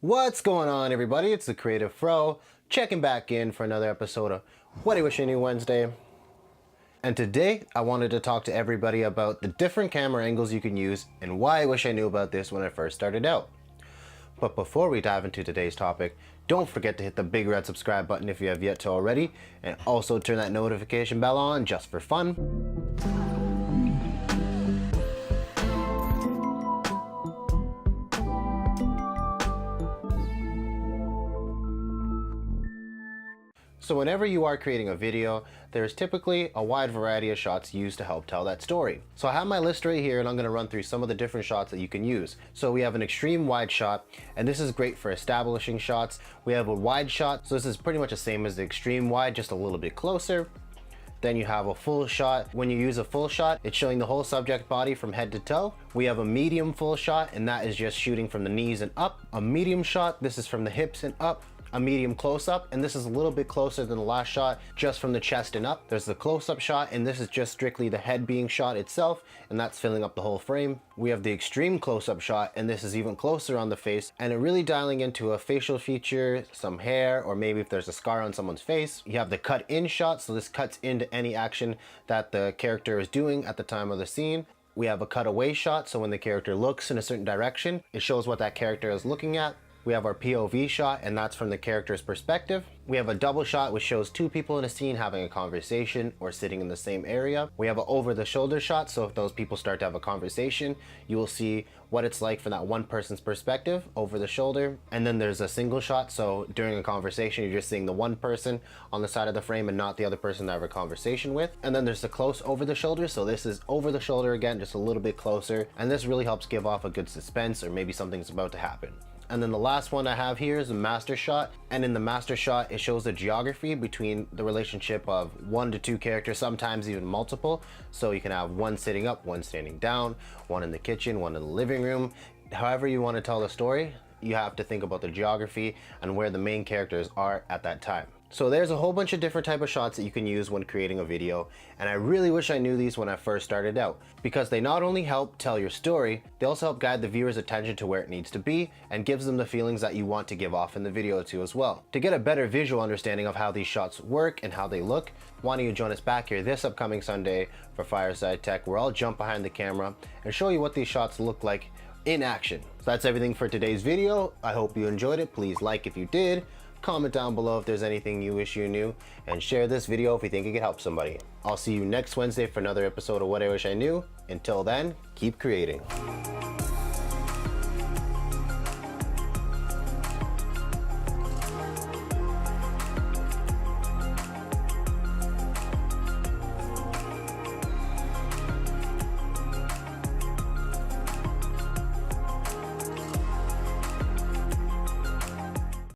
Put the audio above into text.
What's going on, everybody? It's the Creative Fro, checking back in for another episode of What I Wish I Knew Wednesday. And today, I wanted to talk to everybody about the different camera angles you can use and why I wish I knew about this when I first started out. But before we dive into today's topic, don't forget to hit the big red subscribe button if you have yet to already, and also turn that notification bell on just for fun. So whenever you are creating a video, there's typically a wide variety of shots used to help tell that story. So I have my list right here and I'm going to run through some of the different shots that you can use. So we have an extreme wide shot, and this is great for establishing shots. We have a wide shot, so this is pretty much the same as the extreme wide, just a little bit closer. Then you have a full shot. When you use a full shot, it's showing the whole subject body from head to toe. We have a medium full shot, and that is just shooting from the knees and up. A medium shot, this is from the hips and up. A medium close-up, and this is a little bit closer than the last shot, just from the chest and up. There's the close-up shot, and this is just strictly the head being shot itself, and that's filling up the whole frame. We have the extreme close-up shot, and this is even closer on the face, and it really dialing into a facial feature, some hair, or maybe if there's a scar on someone's face. You have the cut-in shot, so this cuts into any action that the character is doing at the time of the scene. We have a cutaway shot, so when the character looks in a certain direction, it shows what that character is looking at. We have our POV shot, and that's from the character's perspective. We have a double shot, which shows two people in a scene having a conversation or sitting in the same area. We have an over-the-shoulder shot, so if those people start to have a conversation, you will see what it's like from that one person's perspective over the shoulder. And then there's a single shot, so during a conversation, you're just seeing the one person on the side of the frame and not the other person to have a conversation with. And then there's the close over the shoulder, so this is over the shoulder again, just a little bit closer. And this really helps give off a good suspense, or maybe something's about to happen. And then the last one I have here is the master shot. And in the master shot, it shows the geography between the relationship of 1 to 2 characters, sometimes even multiple. So you can have one sitting up, one standing down, one in the kitchen, one in the living room. However you want to tell the story, you have to think about the geography and where the main characters are at that time. So there's a whole bunch of different type of shots that you can use when creating a video, and I really wish I knew these when I first started out, because they not only help tell your story, they also help guide the viewer's attention to where it needs to be and gives them the feelings that you want to give off in the video too as well. To get a better visual understanding of how these shots work and how they look, why don't you join us back here this upcoming Sunday for Fireside Tech, where I'll jump behind the camera and show you what these shots look like in action. So that's everything for today's video. I hope you enjoyed it. Please like if you did. Comment down below if there's anything you wish you knew, and share this video if you think it could help somebody. I'll see you next Wednesday for another episode of What I Wish I Knew. Until then, keep creating.